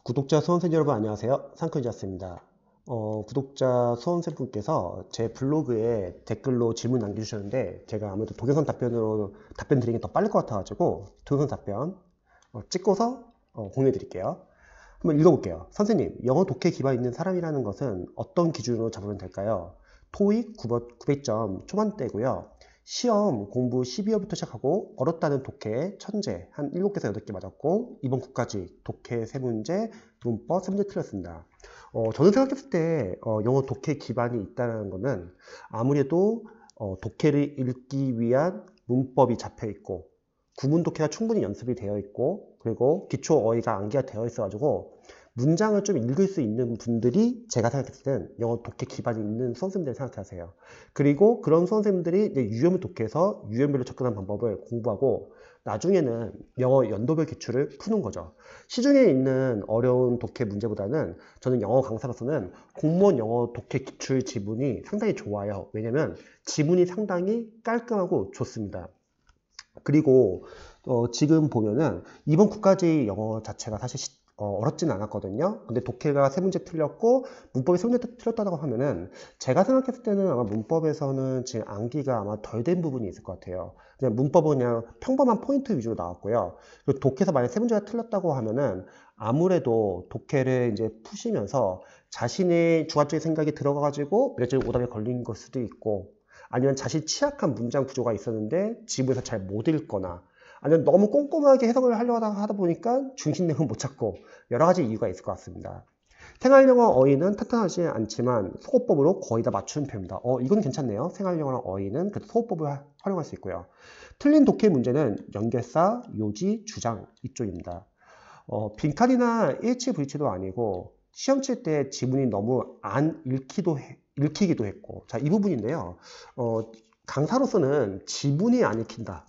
구독자 수험생 여러분 안녕하세요. 상크니자스입니다. 구독자 수험생분께서 제 블로그에 댓글로 질문 남겨주셨는데 제가 아무래도 동영상 답변으로 답변 드리는 게 더 빠를 것 같아가지고 동영상 답변 찍고서 공유해 드릴게요. 한번 읽어볼게요. 선생님, 영어 독해 기반이 있는 사람이라는 것은 어떤 기준으로 잡으면 될까요? 토익 900점 초반대고요. 시험 공부 12월부터 시작하고 어렵다는 독해 천재 한 7개에서 8개 맞았고 이번 국까지 독해 3문제 문법 3문제 틀렸습니다. 저는 생각했을 때 영어 독해 기반이 있다는 것은 아무래도 독해를 읽기 위한 문법이 잡혀 있고 구문 독해가 충분히 연습이 되어 있고 그리고 기초 어휘가 암기가 되어 있어 가지고 문장을 좀 읽을 수 있는 분들이 제가 생각했을 때는 영어 독해 기반이 있는 수험생들 생각하세요. 그리고 그런 수험생들이 이제 유형을 독해서 유형별로 접근하는 방법을 공부하고 나중에는 영어 연도별 기출을 푸는 거죠. 시중에 있는 어려운 독해 문제보다는 저는 영어 강사로서는 공무원 영어 독해 기출 지문이 상당히 좋아요. 왜냐면 지문이 상당히 깔끔하고 좋습니다. 그리고 지금 보면은 이번 국가제 영어 자체가 사실 어렵진 않았거든요. 근데 독해가 3문제 틀렸고 문법이 3문제 틀렸다고 하면은 제가 생각했을 때는 아마 문법에서는 지금 암기가 아마 덜 된 부분이 있을 것 같아요. 그냥 문법은 그냥 평범한 포인트 위주로 나왔고요. 그리고 독해에서 만약 3문제가 틀렸다고 하면은 아무래도 독해를 이제 푸시면서 자신의 주관적인 생각이 들어가가지고 매력적인 오답에 걸린 걸 수도 있고 아니면 자신이 취약한 문장 구조가 있었는데 지문에서 잘 못 읽거나 아니면 너무 꼼꼼하게 해석을 하려고 하다 보니까 중심 내용을 못 찾고 여러 가지 이유가 있을 것 같습니다. 생활영어 어휘는 탄탄하지 않지만 소거법으로 거의 다 맞추는 편입니다. 이건 괜찮네요. 생활영어랑 어휘는 그 소거법을 활용할 수 있고요. 틀린 독해 문제는 연결사, 요지, 주장 이쪽입니다. 빈칸이나 일치 불치도 아니고 시험 칠 때 지문이 너무 안 읽히기도 했고 자, 이 부분인데요. 강사로서는 지문이 안 읽힌다.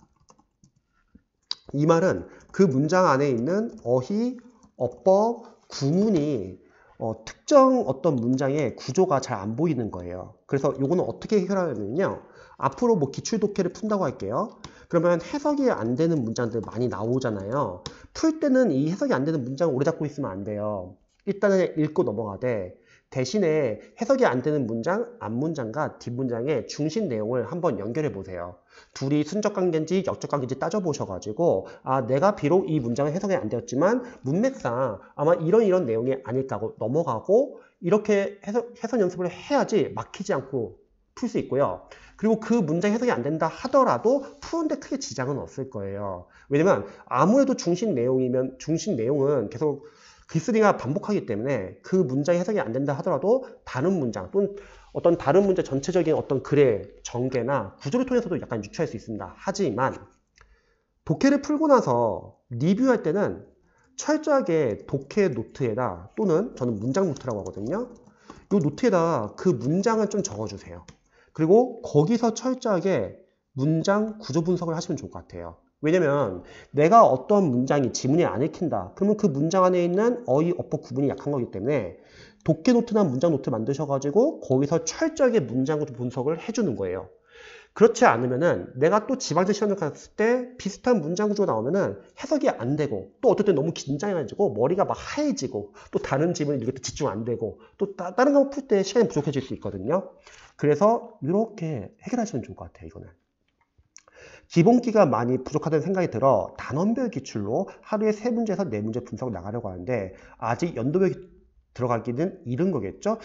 이 말은 그 문장 안에 있는 어휘, 어법, 구문이 특정 어떤 문장의 구조가 잘 안 보이는 거예요. 그래서 이거는 어떻게 해결하냐면요. 앞으로 뭐 기출 독해를 푼다고 할게요. 그러면 해석이 안 되는 문장들 많이 나오잖아요. 풀 때는 이 해석이 안 되는 문장을 오래 잡고 있으면 안 돼요. 일단은 읽고 넘어가되 대신에 해석이 안 되는 문장, 앞문장과 뒷문장의 중심 내용을 한번 연결해 보세요. 둘이 순적 관계인지 역적 관계인지 따져보셔가지고 내가 비록 이 문장은 해석이 안 되었지만 문맥상 아마 이런 내용이 아닐까 하고 넘어가고 이렇게 해석 연습을 해야지 막히지 않고 풀 수 있고요. 그리고 그 문장 해석이 안 된다 하더라도 푸는데 크게 지장은 없을 거예요. 왜냐면 아무래도 중심 내용은 계속 글쓰기가 반복하기 때문에 그 문장이 해석이 안 된다 하더라도 다른 문장 또는 어떤 다른 문제 전체적인 어떤 글의 전개나 구조를 통해서도 약간 유추할 수 있습니다. 하지만 독해를 풀고 나서 리뷰할 때는 철저하게 독해 노트에다 또는 저는 문장 노트라고 하거든요. 이 노트에다 그 문장을 좀 적어주세요. 그리고 거기서 철저하게 문장 구조 분석을 하시면 좋을 것 같아요. 왜냐면 내가 어떤 문장이 지문이 안 읽힌다. 그러면 그 문장 안에 있는 어휘, 어법 구분이 약한 거기 때문에 독해 노트나 문장 노트 만드셔가지고 거기서 철저하게 문장 분석을 해주는 거예요. 그렇지 않으면은 내가 또 지방제 시험을 갔을 때 비슷한 문장 구조가 나오면은 해석이 안 되고 또 어떨 때 너무 긴장해가지고 머리가 막 하얘지고 또 다른 지문을 읽을 때 집중 안 되고 또 다른 거 풀 때 시간이 부족해질 수 있거든요. 그래서 이렇게 해결하시면 좋을 것 같아요. 이거는. 기본기가 많이 부족하다는 생각이 들어 단원별 기출로 하루에 3문제에서 4문제 분석을 나가려고 하는데 아직 연도별 들어가기는 이른 거겠죠?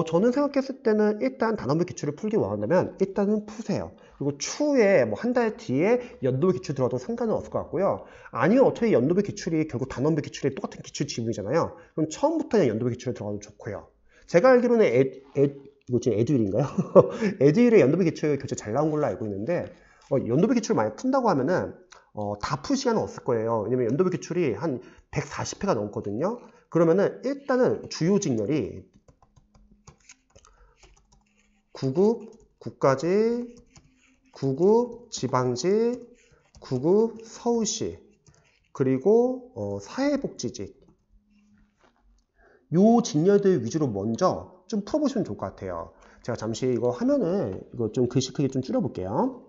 저는 생각했을 때는 일단 단원별 기출을 풀기 원한다면 일단은 푸세요. 그리고 추후에 뭐 한 달 뒤에 연도별 기출 들어가도 상관은 없을 것 같고요. 아니면 어차피 연도별 기출이 결국 단원별 기출이 똑같은 기출 지문이잖아요. 그럼 처음부터 그냥 연도별 기출을 들어가도 좋고요. 제가 알기로는 이거 지금 에듀윌인가요? 에듀윌의 연도별 기출 교재 잘 나온 걸로 알고 있는데 연도별 기출을 많이 푼다고 하면은 다 풀 시간은 없을 거예요. 왜냐면 연도별 기출이 한 140회가 넘거든요. 그러면은 일단은 주요 직렬이 9급, 국가지, 9급, 지방지, 9급, 서울시, 그리고 사회복지직 요 직렬들 위주로 먼저 좀 풀어보시면 좋을 것 같아요. 제가 잠시 이거 화면을 이거 좀 글씨 크기 좀 줄여볼게요.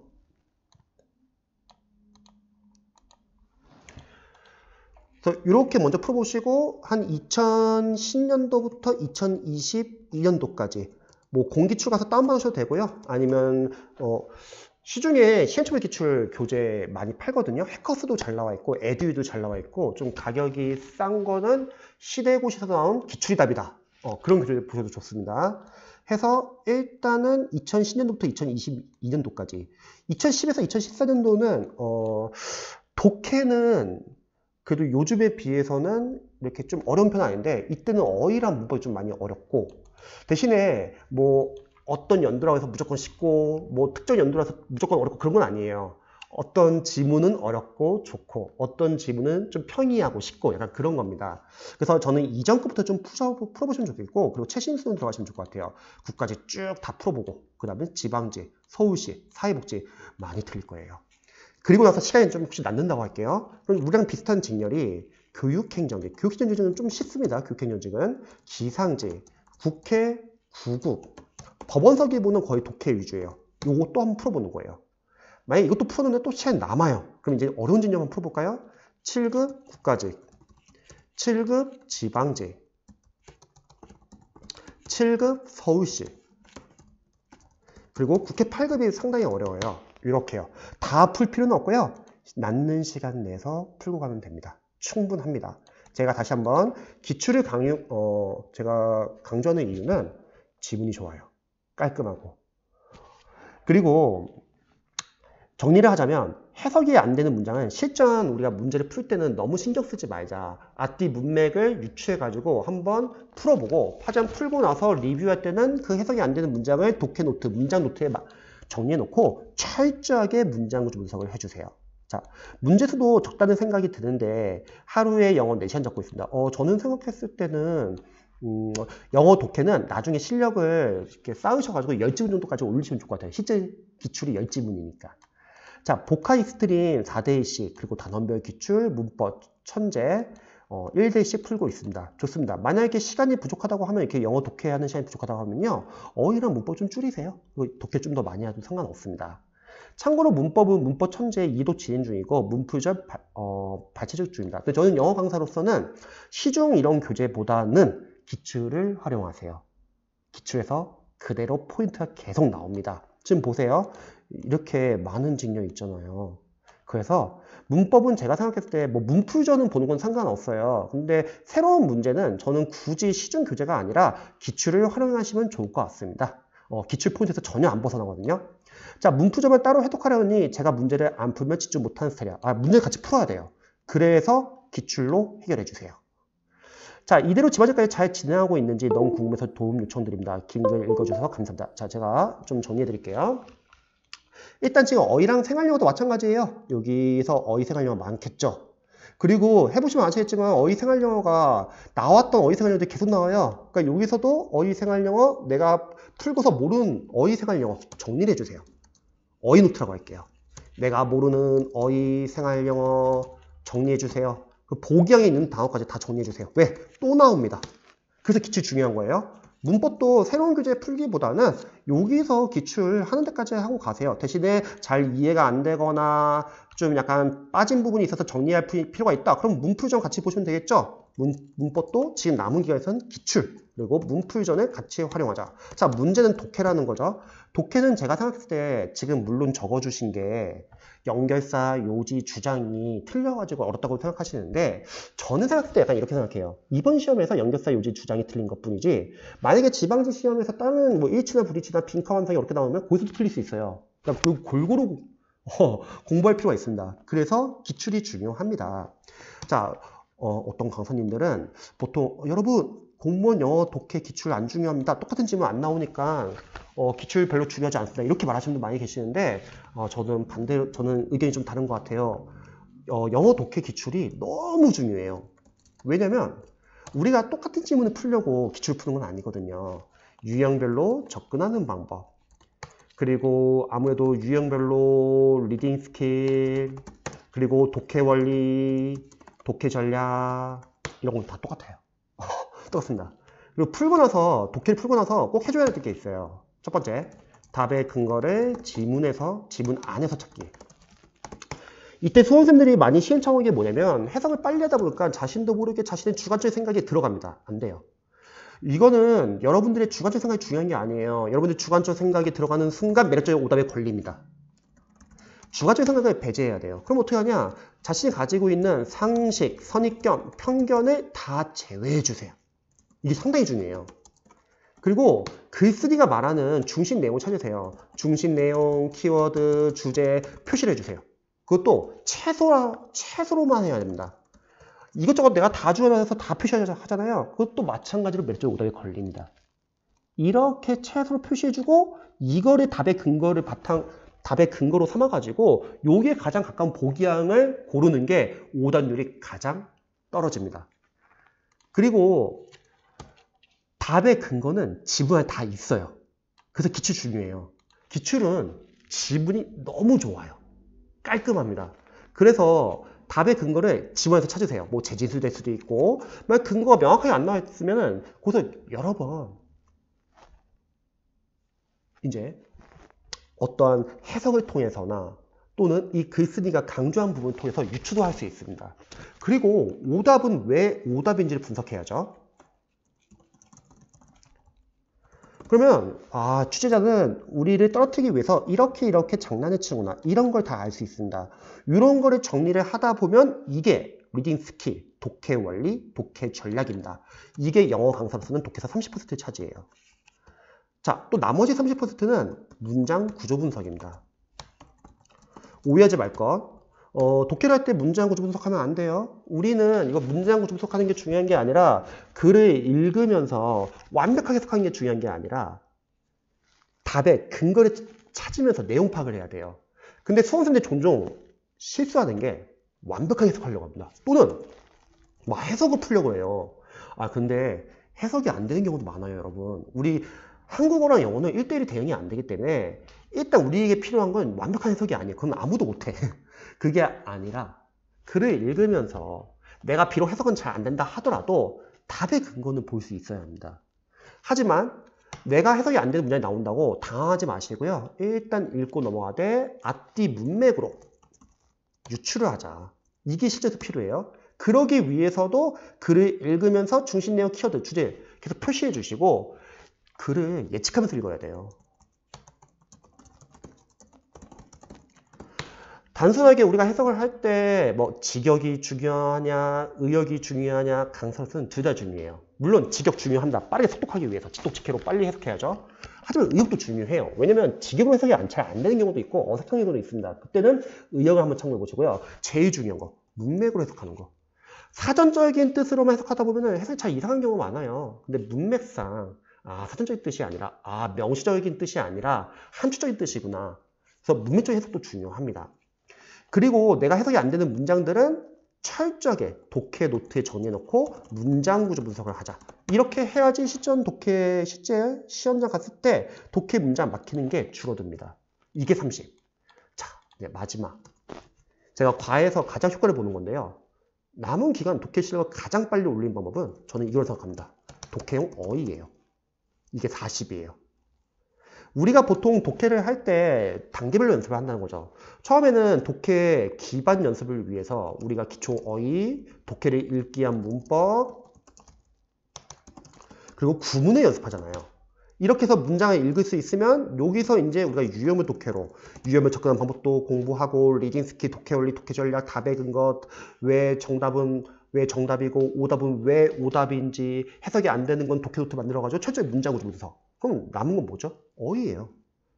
그래서 이렇게 먼저 풀어보시고 한 2010년도부터 2022년도까지 뭐 공기출 가서 다운받으셔도 되고요. 아니면 시중에 시행착오 기출 교재 많이 팔거든요. 해커스도 잘 나와 있고 에듀도 잘 나와 있고 좀 가격이 싼 거는 시대고시에서 나온 기출이 답이다. 그런 교재 보셔도 좋습니다. 해서 일단은 2010년도부터 2022년도까지 2010에서 2014년도는 독해는 그래도 요즘에 비해서는 이렇게 좀 어려운 편은 아닌데 이때는 어휘랑 문법이 좀 많이 어렵고 대신에 뭐 어떤 연도라고 해서 무조건 쉽고 뭐 특정 연도라서 무조건 어렵고 그런 건 아니에요. 어떤 지문은 어렵고 좋고 어떤 지문은 좀 평이하고 쉽고 약간 그런 겁니다. 그래서 저는 이전 것부터 좀 풀어보시면 좋겠고 그리고 최신 수능 들어가시면 좋을 것 같아요. 국가지 쭉 다 풀어보고 그 다음에 지방지, 서울시, 사회복지 많이 틀릴 거예요. 그리고 나서 시간이 좀 혹시 남는다고 할게요. 그럼 우리랑 비슷한 직렬이 교육행정직. 교육행정직은 좀 쉽습니다. 교육행정직은 기상직, 국회, 구급, 법원서 기본은 거의 독해 위주예요. 요거 또 한번 풀어보는 거예요. 만약에 이것도 풀었는데 또 시간이 남아요. 그럼 이제 어려운 직렬 한번 풀어볼까요? 7급 국가직, 7급 지방직, 7급 서울시, 그리고 국회 8급이 상당히 어려워요. 이렇게요. 다 풀 필요는 없고요. 남는 시간 내서 풀고 가면 됩니다. 충분합니다. 제가 다시 한번 기출을 제가 강조하는 이유는 지문이 좋아요. 깔끔하고. 그리고 정리를 하자면 해석이 안 되는 문장은 실전 우리가 문제를 풀 때는 너무 신경 쓰지 말자. 앞뒤 문맥을 유추해가지고 한번 풀어보고 파전 풀고 나서 리뷰할 때는 그 해석이 안 되는 문장을 독해 노트, 문장 노트에 정리해놓고 철저하게 문장 구조 분석을 해주세요. 자, 문제수도 적다는 생각이 드는데 하루에 영어 4시간 적고 있습니다. 저는 생각했을 때는 영어 독해는 나중에 실력을 이렇게 쌓으셔가지고 10지문 정도까지 올리시면 좋을 것 같아요. 실제 기출이 10지문이니까. 자, 보카 익스트림 4대1씩 그리고 단원별 기출, 문법 천재 1대1씩 풀고 있습니다. 좋습니다. 만약에 시간이 부족하다고 하면 이렇게 영어 독해하는 시간이 부족하다고 하면요. 어휘랑 문법 좀 줄이세요. 독해 좀 더 많이 해도 상관없습니다. 참고로 문법은 문법 천재 2도 진행 중이고 문풀절 발췌적 중입니다. 근데 저는 영어 강사로서는 시중 이론 교재보다는 기출을 활용하세요. 기출에서 그대로 포인트가 계속 나옵니다. 지금 보세요. 이렇게 많은 직렬 있잖아요. 그래서 문법은 제가 생각했을 때 뭐 문풀전은 보는 건 상관없어요. 근데 새로운 문제는 저는 굳이 시중 교재가 아니라 기출을 활용하시면 좋을 것 같습니다. 기출 포인트에서 전혀 안 벗어나거든요. 자, 문풀점을 따로 해독하려니 제가 문제를 안 풀면 집중 못하는 스타일이야. 문제를 같이 풀어야 돼요. 그래서 기출로 해결해 주세요. 자, 이대로 집안일까지 잘 진행하고 있는지 너무 궁금해서 도움 요청드립니다. 긴 글 읽어주셔서 감사합니다. 자, 제가 좀 정리해 드릴게요. 일단 지금 어휘랑 생활영어도 마찬가지예요. 여기서 어휘 생활영어 많겠죠. 그리고 해보시면 아시겠지만 어휘 생활영어가 나왔던 어휘 생활영어들이 계속 나와요. 그러니까 여기서도 어휘 생활영어 내가 풀고서 모르는 어휘 생활영어 정리를 해주세요. 어휘 노트라고 할게요. 내가 모르는 어휘 생활영어 정리해주세요. 그 보기형에 있는 단어까지 다 정리해주세요. 왜? 또 나옵니다. 그래서 기출 중요한 거예요. 문법도 새로운 교재 풀기보다는 여기서 기출하는 데까지 하고 가세요. 대신에 잘 이해가 안 되거나 좀 약간 빠진 부분이 있어서 정리할 필요가 있다. 그럼 문풀전 같이 보시면 되겠죠? 문법도 지금 남은 기간에서는 기출 그리고 문풀전을 같이 활용하자. 자, 문제는 독해라는 거죠. 독해는 제가 생각했을 때 지금 물론 적어주신 게 연결사, 요지, 주장이 틀려가지고 어렵다고 생각하시는데 저는 생각했을 때 약간 이렇게 생각해요. 이번 시험에서 연결사, 요지, 주장이 틀린 것 뿐이지 만약에 지방지 시험에서 다른 뭐 일치나 불일치나 빈칸 완성이 이렇게 나오면 거기서도 틀릴 수 있어요. 그러니까 그 골고루 공부할 필요가 있습니다. 그래서 기출이 중요합니다. 자, 어떤 강사님들은 보통 여러분 공무원 영어 독해 기출 안 중요합니다. 똑같은 질문 안 나오니까 기출 별로 중요하지 않습니다. 이렇게 말하시는 분 많이 계시는데 저는 반대로 저는 의견이 좀 다른 것 같아요. 영어 독해 기출이 너무 중요해요. 왜냐면 우리가 똑같은 질문을 풀려고 기출 푸는 건 아니거든요. 유형별로 접근하는 방법 그리고 아무래도 유형별로 리딩 스킬 그리고 독해 원리 독해 전략 이런 건 다 똑같아요. 똑같습니다. 그리고 독해를 풀고 나서 꼭 해줘야 될 게 있어요. 첫 번째, 답의 근거를 지문 안에서 찾기. 이때 수험생들이 많이 시행착오한 게 뭐냐면 해석을 빨리 하다 보니까 자신도 모르게 자신의 주관적인 생각이 들어갑니다. 안 돼요. 이거는 여러분들의 주관적 생각이 중요한 게 아니에요. 여러분들 주관적 생각이 들어가는 순간 매력적인 오답에 걸립니다. 주관적 생각을 배제해야 돼요. 그럼 어떻게 하냐? 자신이 가지고 있는 상식, 선입견, 편견을 다 제외해 주세요. 이게 상당히 중요해요. 그리고 글쓰기가 말하는 중심 내용을 찾으세요. 중심 내용, 키워드, 주제 표시를 해주세요. 그것도 최소로만 해야 됩니다. 이것저것 내가 다 주어서 다 표시하잖아요. 그것도 마찬가지로 매력적인 오답에 걸립니다. 이렇게 최소로 표시해주고 이거를 답의 근거로 삼아가지고 요게 가장 가까운 보기양을 고르는 게 오답률이 가장 떨어집니다. 그리고 답의 근거는 지문 안에 다 있어요. 그래서 기출 중요해요. 기출은 지문이 너무 좋아요. 깔끔합니다. 그래서 답의 근거를 지문 안에서 찾으세요. 뭐 재진술될 수도 있고 만약 근거가 명확하게 안 나와 있으면 거기서 여러 번 이제 어떠한 해석을 통해서나 또는 이 글쓰기가 강조한 부분을 통해서 유추도 할 수 있습니다. 그리고 오답은 왜 오답인지를 분석해야죠. 그러면 취재자는 우리를 떨어뜨리기 위해서 이렇게 장난을 치는구나. 이런 걸 다 알 수 있습니다. 이런 거를 정리를 하다 보면 이게 리딩 스킬, 독해 원리, 독해 전략입니다. 이게 영어 강사로서는 독해에서 30%를 차지해요. 자, 또 나머지 30%는 문장 구조 분석입니다. 오해하지 말 것. 독해를 할 때 문장 구조 분석하면 안 돼요. 우리는 이거 문장 구조 분석하는 게 중요한 게 아니라 글을 읽으면서 완벽하게 해석하는 게 중요한 게 아니라 답의 근거를 찾으면서 내용 파악을 해야 돼요. 근데 수험생들이 종종 실수하는 게 완벽하게 해석하려고 합니다. 또는 막 해석을 풀려고 해요. 근데 해석이 안 되는 경우도 많아요, 여러분. 우리 한국어랑 영어는 1:1 대응이 안 되기 때문에 일단 우리에게 필요한 건 완벽한 해석이 아니에요. 그건 아무도 못해. 그게 아니라 글을 읽으면서 내가 비록 해석은 잘 안 된다 하더라도 답의 근거는 볼 수 있어야 합니다. 하지만 내가 해석이 안 되는 문장이 나온다고 당황하지 마시고요. 일단 읽고 넘어가되 앞뒤 문맥으로 유추를 하자. 이게 실제로 필요해요. 그러기 위해서도 글을 읽으면서 중심 내용, 키워드, 주제 계속 표시해 주시고 글을 예측하면서 읽어야 돼요. 단순하게 우리가 해석을 할 때 뭐 직역이 중요하냐, 의역이 중요하냐, 강사로서는 둘 다 중요해요. 물론 직역 중요합니다. 빠르게 속독하기 위해서 직독직해로 빨리 해석해야죠. 하지만 의역도 중요해요. 왜냐면 직역으로 해석이 잘 안 되는 경우도 있고 어색한 경우도 있습니다. 그때는 의역을 한번 참고해 보시고요. 제일 중요한 거, 문맥으로 해석하는 거. 사전적인 뜻으로만 해석하다 보면 해석이 잘 이상한 경우가 많아요. 근데 문맥상 사전적인 뜻이 아니라 명시적인 뜻이 아니라 함축적인 뜻이구나. 그래서 문맥적인 해석도 중요합니다. 그리고 내가 해석이 안 되는 문장들은 철저하게 독해 노트에 정리해놓고 문장 구조 분석을 하자. 이렇게 해야지 독해 실제 시험장 갔을 때 독해 문장 막히는 게 줄어듭니다. 이게 30. 자, 마지막. 제가 과에서 가장 효과를 보는 건데요. 남은 기간 독해 실력을 가장 빨리 올리는 방법은 저는 이걸 생각합니다. 독해용 어휘예요. 이게 40이에요. 우리가 보통 독해를 할 때 단계별로 연습을 한다는 거죠. 처음에는 독해 기반 연습을 위해서 우리가 기초 어휘, 독해를 읽기 위한 문법, 그리고 구문을 연습하잖아요. 이렇게 해서 문장을 읽을 수 있으면 여기서 이제 우리가 유형을 독해로 유형을 접근하는 방법도 공부하고 리딩 스킬, 독해 원리, 독해 전략, 답의 근거, 왜 정답이고 오답은 왜 오답인지 해석이 안 되는 건 독해 노트 만들어가지고 철저히 문장 구조 분석. 그럼 남은 건 뭐죠? 어휘예요.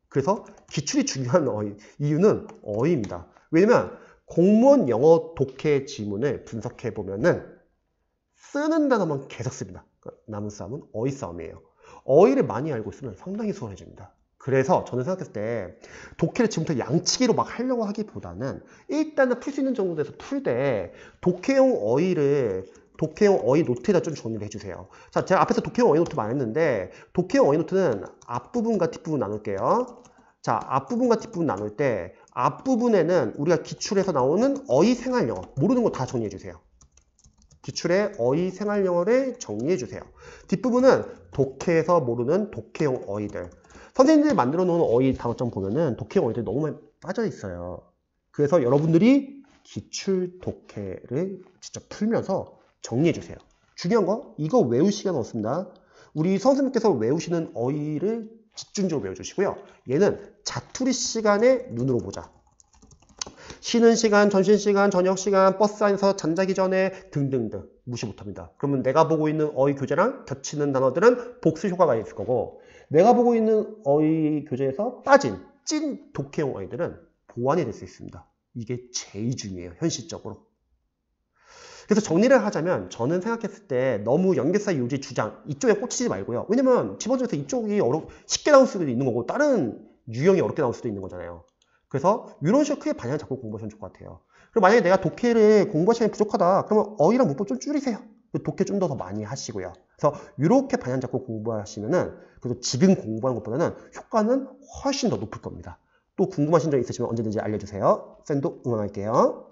그래서 기출이 중요한 이유는 어휘입니다. 왜냐면 공무원 영어 독해 지문을 독해 보면은 쓰는 단어만 계속 씁니다. 남은 싸움은 어휘 싸움이에요. 어휘를 많이 알고 있으면 상당히 수월해집니다. 그래서 저는 생각했을 때 독해를 지금부터 양치기로 막 하려고 하기보다는 일단은 풀 수 있는 정도에서 풀되 독해용 어휘 노트에다 좀 정리를 해주세요. 자, 제가 앞에서 독해용 어휘 노트 말했는데 독해용 어휘 노트는 앞부분과 뒷부분 나눌게요. 자, 앞부분과 뒷부분 나눌 때 앞부분에는 우리가 기출에서 나오는 어휘 생활 영어 모르는 거 다 정리해 주세요. 기출의 어휘 생활 영어를 정리해 주세요. 뒷부분은 독해에서 모르는 독해용 어휘들. 선생님들이 만들어 놓은 어휘 단어점 보면은 독해용 어휘들이 너무 많이 빠져 있어요. 그래서 여러분들이 기출 독해를 직접 풀면서 정리해 주세요. 중요한 거 이거 외울 시간 없습니다. 우리 선생님께서 외우시는 어휘를 집중적으로 외워주시고요. 얘는 자투리 시간에 눈으로 보자. 쉬는 시간, 점심시간, 저녁시간, 버스 안에서 잠자기 전에 등등등 무시 못합니다. 그러면 내가 보고 있는 어휘 교재랑 겹치는 단어들은 복수 효과가 있을 거고 내가 보고 있는 어휘 교재에서 빠진 찐 독해용 어휘들은 보완이 될 수 있습니다. 이게 제일 중요해요. 현실적으로. 그래서 정리를 하자면 저는 생각했을 때 너무 연계사 유지 주장 이쪽에 꽂히지 말고요. 왜냐면 집어주면서 이쪽이 쉽게 나올 수도 있는 거고 다른 유형이 어렵게 나올 수도 있는 거잖아요. 그래서 이런 식으로 크게 방향을 잡고 공부하시면 좋을 것 같아요. 그리고 만약에 내가 독해를 공부할 시간이 부족하다 그러면 어휘랑 문법 좀 줄이세요. 독해 좀 더 많이 하시고요. 그래서 이렇게 방향 잡고 공부하시면은 그래도 지금 공부하는 것보다는 효과는 훨씬 더 높을 겁니다. 또 궁금하신 점 있으시면 언제든지 알려주세요. 쌤도 응원할게요.